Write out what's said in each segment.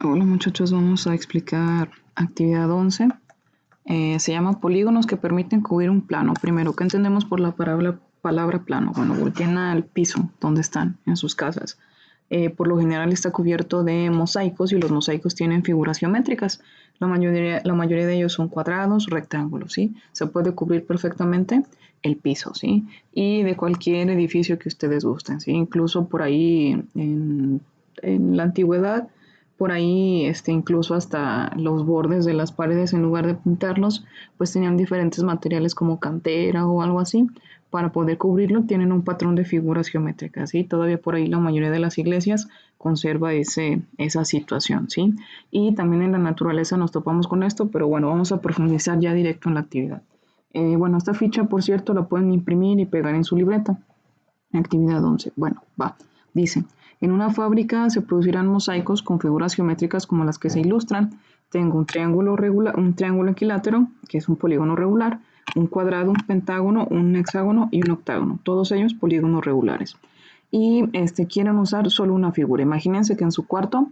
Hola muchachos, vamos a explicar actividad 11. Se llama polígonos que permiten cubrir un plano. Primero, ¿qué entendemos por la palabra plano? Bueno, volteen al piso donde están, en sus casas. Por lo general está cubierto de mosaicos y los mosaicos tienen figuras geométricas. La mayoría de ellos son cuadrados, rectángulos, ¿sí? Se puede cubrir perfectamente el piso, ¿sí? Y de cualquier edificio que ustedes gusten, ¿sí? Incluso por ahí en la antigüedad, por ahí incluso hasta los bordes de las paredes, en lugar de pintarlos, pues tenían diferentes materiales como cantera o algo así. Para poder cubrirlo tienen un patrón de figuras geométricas, ¿sí? Todavía por ahí la mayoría de las iglesias conserva esa situación, ¿sí? Y también en la naturaleza nos topamos con esto, pero bueno, vamos a profundizar ya directo en la actividad. Bueno, esta ficha, por cierto, la pueden imprimir y pegar en su libreta. Actividad 11. Bueno, va. Dice, en una fábrica se producirán mosaicos con figuras geométricas como las que se ilustran. Tengo un triángulo regular, un triángulo equilátero, que es un polígono regular, un cuadrado, un pentágono, un hexágono y un octágono. Todos ellos polígonos regulares. Y quieren usar solo una figura. Imagínense que en su cuarto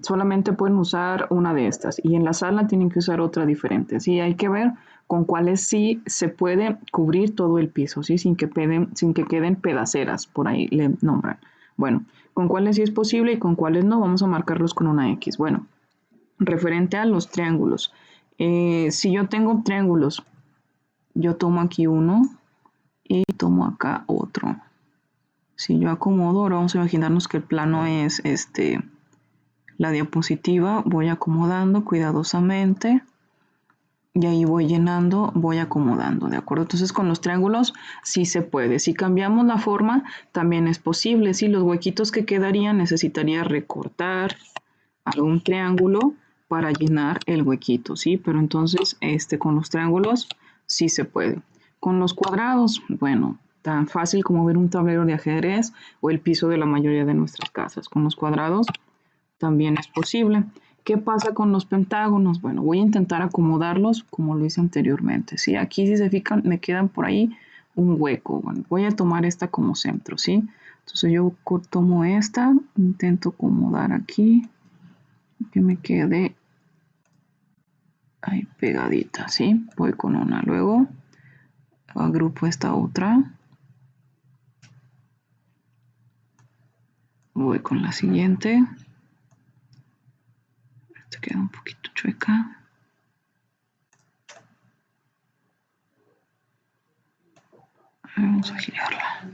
solamente pueden usar una de estas y en la sala tienen que usar otra diferente. Sí, hay que ver con cuáles sí se puede cubrir todo el piso, ¿sí? Sin que queden pedaceras, por ahí le nombran. Bueno, con cuáles sí es posible y con cuáles no, vamos a marcarlos con una X. Bueno, referente a los triángulos. Si yo tengo triángulos, yo tomo aquí uno y tomo acá otro. Si yo acomodo, ahora vamos a imaginarnos que el plano es la diapositiva, voy acomodando cuidadosamente y ahí voy llenando, voy acomodando, ¿de acuerdo? Entonces con los triángulos sí se puede. Si cambiamos la forma, también es posible. Si los huequitos que quedarían, necesitaría recortar algún triángulo para llenar el huequito, ¿sí? Pero entonces con los triángulos sí se puede. Con los cuadrados, bueno, tan fácil como ver un tablero de ajedrez o el piso de la mayoría de nuestras casas. Con los cuadrados también es posible. ¿Qué pasa con los pentágonos? Bueno, voy a intentar acomodarlos como lo hice anteriormente, ¿sí? Aquí, si se fijan, me quedan por ahí un hueco. Bueno, voy a tomar esta como centro, ¿sí? Entonces yo tomo esta, intento acomodar aquí, que me quede ahí pegadita, ¿sí? Voy con una, luego agrupo esta otra, voy con la siguiente, esta queda un poquito chueca. Vamos a girarla.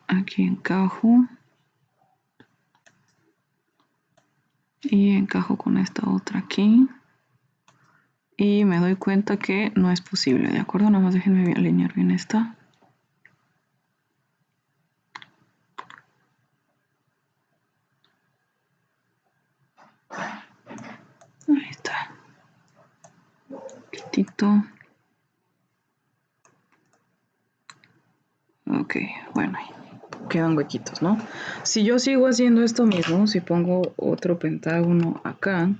Aquí encajo. Y encajo con esta otra aquí. Y me doy cuenta que no es posible, ¿de acuerdo? Nada más déjenme alinear bien esta. Ahí está. Quietito. Ok, bueno, quedan huequitos, ¿no? Si yo sigo haciendo esto mismo, si pongo otro pentágono acá,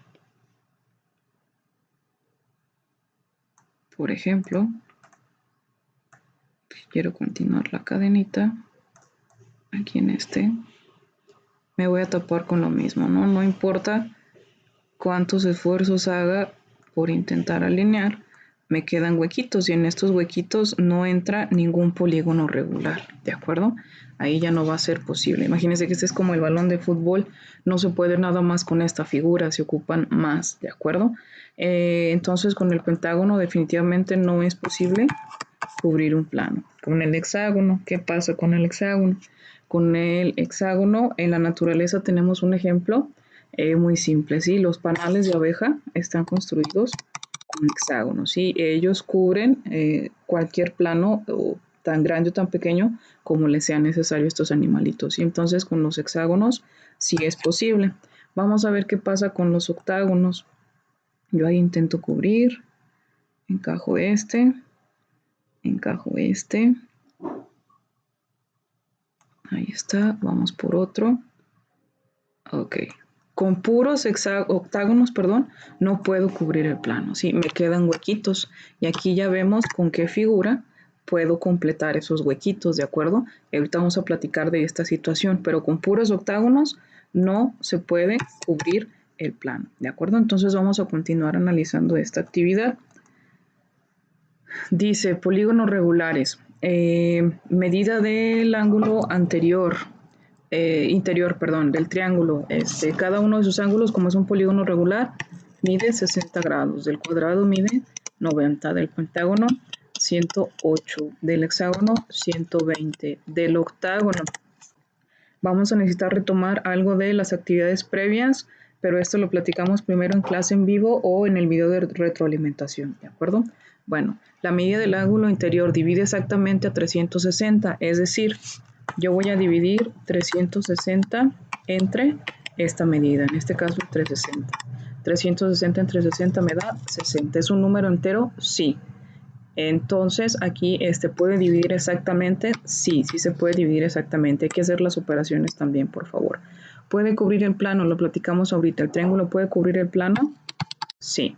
por ejemplo, quiero continuar la cadenita, aquí en me voy a tapar con lo mismo, ¿no? No importa cuántos esfuerzos haga por intentar alinear, me quedan huequitos y en estos huequitos no entra ningún polígono regular, ¿de acuerdo? Ahí ya no va a ser posible. Imagínense que este es como el balón de fútbol, no se puede nada más con esta figura, se ocupan más, ¿de acuerdo? Entonces con el pentágono definitivamente no es posible cubrir un plano. Con el hexágono, ¿qué pasa con el hexágono? Con el hexágono, en la naturaleza tenemos un ejemplo muy simple, ¿sí? Los panales de abeja están construidos con hexágonos, ¿sí? Ellos cubren cualquier plano, o tan grande o tan pequeño, como les sea necesario a estos animalitos, y entonces con los hexágonos sí es posible. Vamos a ver qué pasa con los octágonos. Yo ahí intento cubrir, encajo ahí está, vamos por otro. Ok, con puros octágonos, perdón, no puedo cubrir el plano, ¿sí? Me quedan huequitos y aquí ya vemos con qué figura puedo completar esos huequitos, ¿de acuerdo? Y ahorita vamos a platicar de esta situación, pero con puros octágonos no se puede cubrir el plano, ¿de acuerdo? Entonces vamos a continuar analizando esta actividad. Dice polígonos regulares, medida del ángulo anterior, interior, perdón, del triángulo. Cada uno de sus ángulos, como es un polígono regular, mide 60 grados. Del cuadrado mide 90, del pentágono 108, del hexágono 120, del octágono. Vamos a necesitar retomar algo de las actividades previas, pero esto lo platicamos primero en clase en vivo o en el video de retroalimentación, ¿de acuerdo? Bueno, la medida del ángulo interior divide exactamente a 360, es decir, yo voy a dividir 360 entre esta medida, en este caso 360. 360 entre 60 me da 60. ¿Es un número entero? Sí. Entonces aquí puede dividir exactamente, sí se puede dividir exactamente. Hay que hacer las operaciones también, por favor. ¿Puede cubrir el plano? Lo platicamos ahorita. ¿El triángulo puede cubrir el plano? Sí.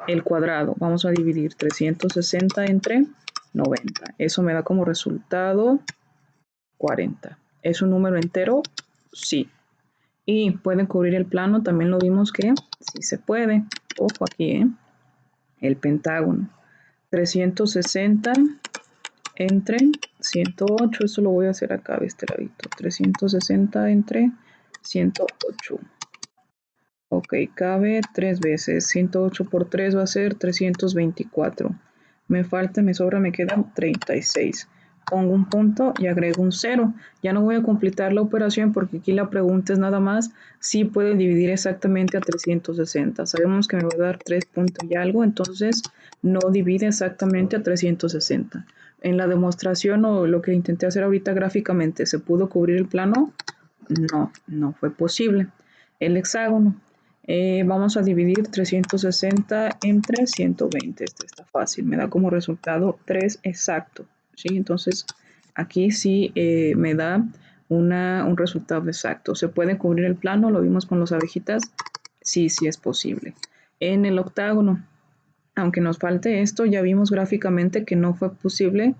El cuadrado, vamos a dividir 360 entre 90. Eso me da como resultado 40. ¿Es un número entero? Sí. ¿Y puede cubrir el plano? También lo vimos que sí se puede. Ojo aquí, el pentágono. 360 entre 108, eso lo voy a hacer acá de este ladito. 360 entre 108. Ok, cabe 3 veces. 108 por 3 va a ser 324. Me falta, me sobra, me quedan 36. Pongo un punto y agrego un 0. Ya no voy a completar la operación porque aquí la pregunta es nada más si puede dividir exactamente a 360. Sabemos que me va a dar 3 puntos y algo, entonces no divide exactamente a 360. En la demostración o lo que intenté hacer ahorita gráficamente, ¿se pudo cubrir el plano? No, no fue posible. El hexágono. Vamos a dividir 360 entre 120. Este está fácil, me da como resultado 3 exacto. ¿Sí? Entonces, aquí sí me da un resultado exacto. ¿Se puede cubrir el plano? Lo vimos con las abejitas. Sí, sí es posible. En el octágono, aunque nos falte esto, ya vimos gráficamente que no fue posible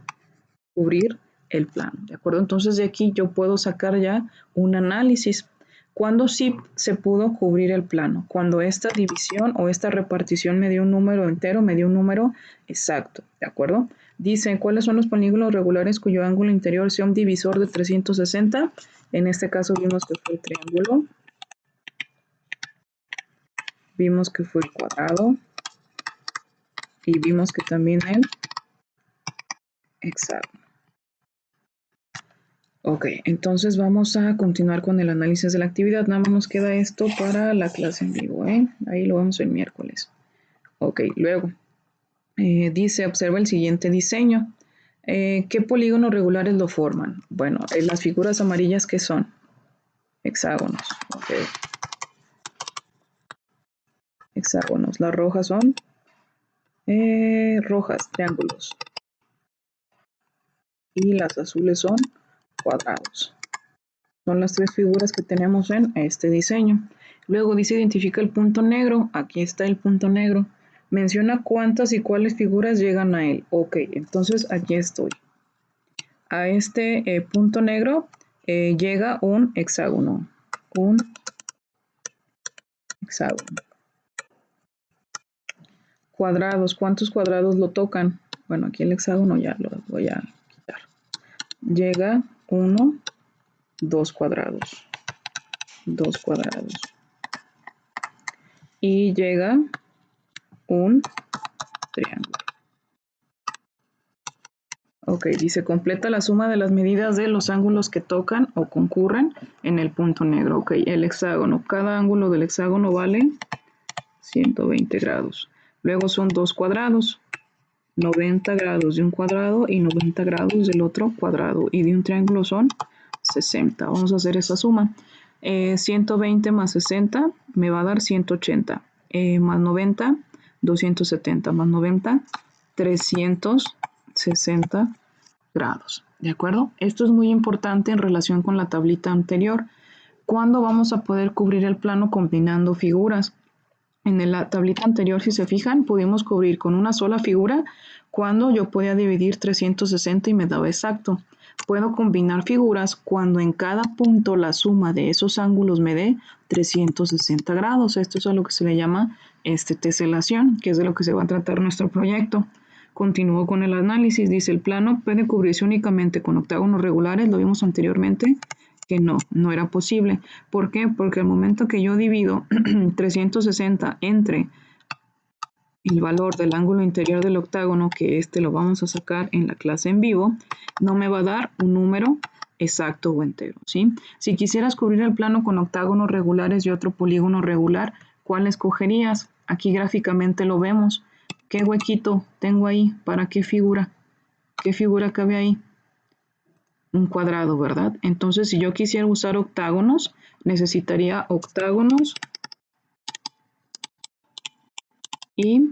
cubrir el plano. ¿De acuerdo? Entonces, de aquí yo puedo sacar ya un análisis. ¿Cuándo sí se pudo cubrir el plano? Cuando esta división o esta repartición me dio un número entero, me dio un número exacto, ¿de acuerdo? Dice, ¿cuáles son los polígonos regulares cuyo ángulo interior sea un divisor de 360? En este caso vimos que fue el triángulo, vimos que fue el cuadrado y vimos que también el hexágono. Ok, entonces vamos a continuar con el análisis de la actividad. Nada más nos queda esto para la clase en vivo, ¿eh? Ahí lo vemos el miércoles. Ok, luego dice, observa el siguiente diseño. ¿Qué polígonos regulares lo forman? Bueno, las figuras amarillas, ¿qué son? Hexágonos. Ok. Hexágonos. Las rojas son rojas, triángulos. Y las azules son cuadrados. Son las tres figuras que tenemos en este diseño. Luego dice identifica el punto negro. Aquí está el punto negro. Menciona cuántas y cuáles figuras llegan a él. Ok, entonces aquí estoy. A este punto negro llega un hexágono. Un hexágono. Cuadrados. ¿Cuántos cuadrados lo tocan? Bueno, aquí el hexágono ya lo voy a quitar. Llega 1, 2 cuadrados. 2 cuadrados. Y llega un triángulo. Ok, dice completa la suma de las medidas de los ángulos que tocan o concurren en el punto negro. Ok, el hexágono. Cada ángulo del hexágono vale 120 grados. Luego son dos cuadrados. 90 grados de un cuadrado y 90 grados del otro cuadrado. Y de un triángulo son 60. Vamos a hacer esa suma. 120 más 60 me va a dar 180. Más 90, 270. Más 90, 360 grados. ¿De acuerdo? Esto es muy importante en relación con la tablita anterior. ¿Cuándo vamos a poder cubrir el plano combinando figuras? En la tablita anterior, si se fijan, pudimos cubrir con una sola figura cuando yo podía dividir 360 y me daba exacto. Puedo combinar figuras cuando en cada punto la suma de esos ángulos me dé 360 grados. Esto es a lo que se le llama teselación, que es de lo que se va a tratar nuestro proyecto. Continúo con el análisis. Dice, el plano puede cubrirse únicamente con octágonos regulares, lo vimos anteriormente, que no era posible. ¿Por qué? Porque al momento que yo divido 360 entre el valor del ángulo interior del octágono, que lo vamos a sacar en la clase en vivo, no me va a dar un número exacto o entero, ¿sí? Si quisieras cubrir el plano con octágonos regulares y otro polígono regular, ¿cuál escogerías? Aquí gráficamente lo vemos. ¿Qué huequito tengo ahí? ¿Para qué figura? ¿Qué figura cabe ahí? Un cuadrado, ¿verdad? Entonces, si yo quisiera usar octágonos, necesitaría octágonos y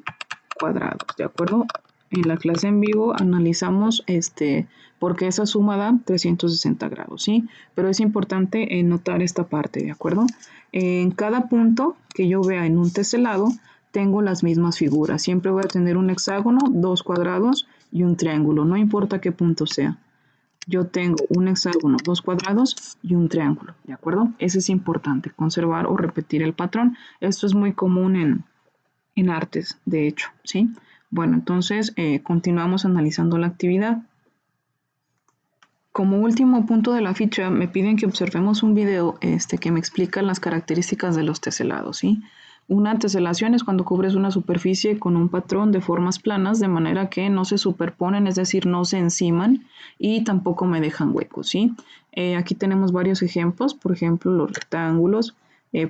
cuadrados, ¿de acuerdo? En la clase en vivo analizamos porque esa suma da 360 grados, ¿sí? Pero es importante notar esta parte, ¿de acuerdo? En cada punto que yo vea en un teselado, tengo las mismas figuras. Siempre voy a tener un hexágono, dos cuadrados y un triángulo, no importa qué punto sea. Yo tengo un hexágono, dos cuadrados y un triángulo, ¿de acuerdo? Eso es importante, conservar o repetir el patrón. Esto es muy común en artes, de hecho, ¿sí? Bueno, entonces continuamos analizando la actividad. Como último punto de la ficha, me piden que observemos un video que me explica las características de los teselados, ¿sí? Una teselación es cuando cubres una superficie con un patrón de formas planas de manera que no se superponen, es decir, no se enciman y tampoco me dejan huecos, ¿sí? Aquí tenemos varios ejemplos, por ejemplo, los rectángulos.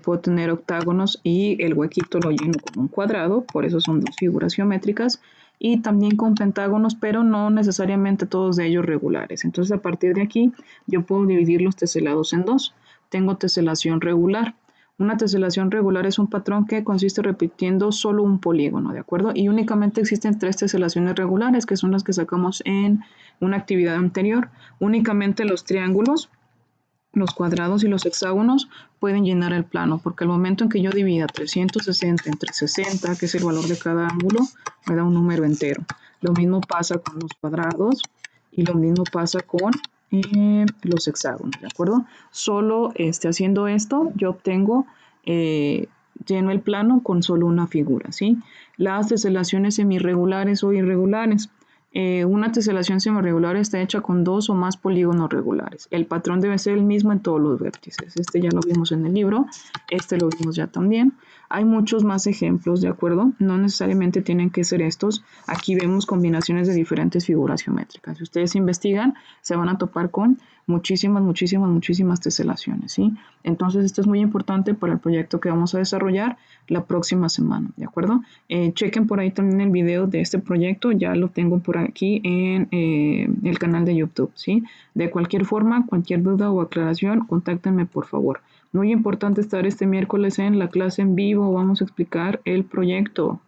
Puedo tener octágonos y el huequito lo lleno con un cuadrado, por eso son dos figuras geométricas, y también con pentágonos, pero no necesariamente todos de ellos regulares. Entonces, a partir de aquí, yo puedo dividir los teselados en dos. Tengo teselación regular. Una teselación regular es un patrón que consiste repitiendo solo un polígono, ¿de acuerdo? Y únicamente existen tres teselaciones regulares, que son las que sacamos en una actividad anterior. Únicamente los triángulos, los cuadrados y los hexágonos pueden llenar el plano, porque al momento en que yo divida 360 entre 60, que es el valor de cada ángulo, me da un número entero. Lo mismo pasa con los cuadrados y lo mismo pasa con los hexágonos, ¿de acuerdo? Solo haciendo esto, yo obtengo, lleno el plano con solo una figura, ¿sí? Las teselaciones semirregulares o irregulares. Una teselación semirregular está hecha con dos o más polígonos regulares. El patrón debe ser el mismo en todos los vértices. Ya lo vimos en el libro, lo vimos ya también. Hay muchos más ejemplos, ¿de acuerdo? No necesariamente tienen que ser estos. Aquí vemos combinaciones de diferentes figuras geométricas. Si ustedes investigan, se van a topar con muchísimas teselaciones, ¿sí? Entonces, esto es muy importante para el proyecto que vamos a desarrollar la próxima semana, ¿de acuerdo? Chequen por ahí también el video de este proyecto, ya lo tengo por aquí en el canal de YouTube, ¿sí? De cualquier forma, cualquier duda o aclaración, contáctenme por favor. Muy importante estar este miércoles en la clase en vivo, vamos a explicar el proyecto.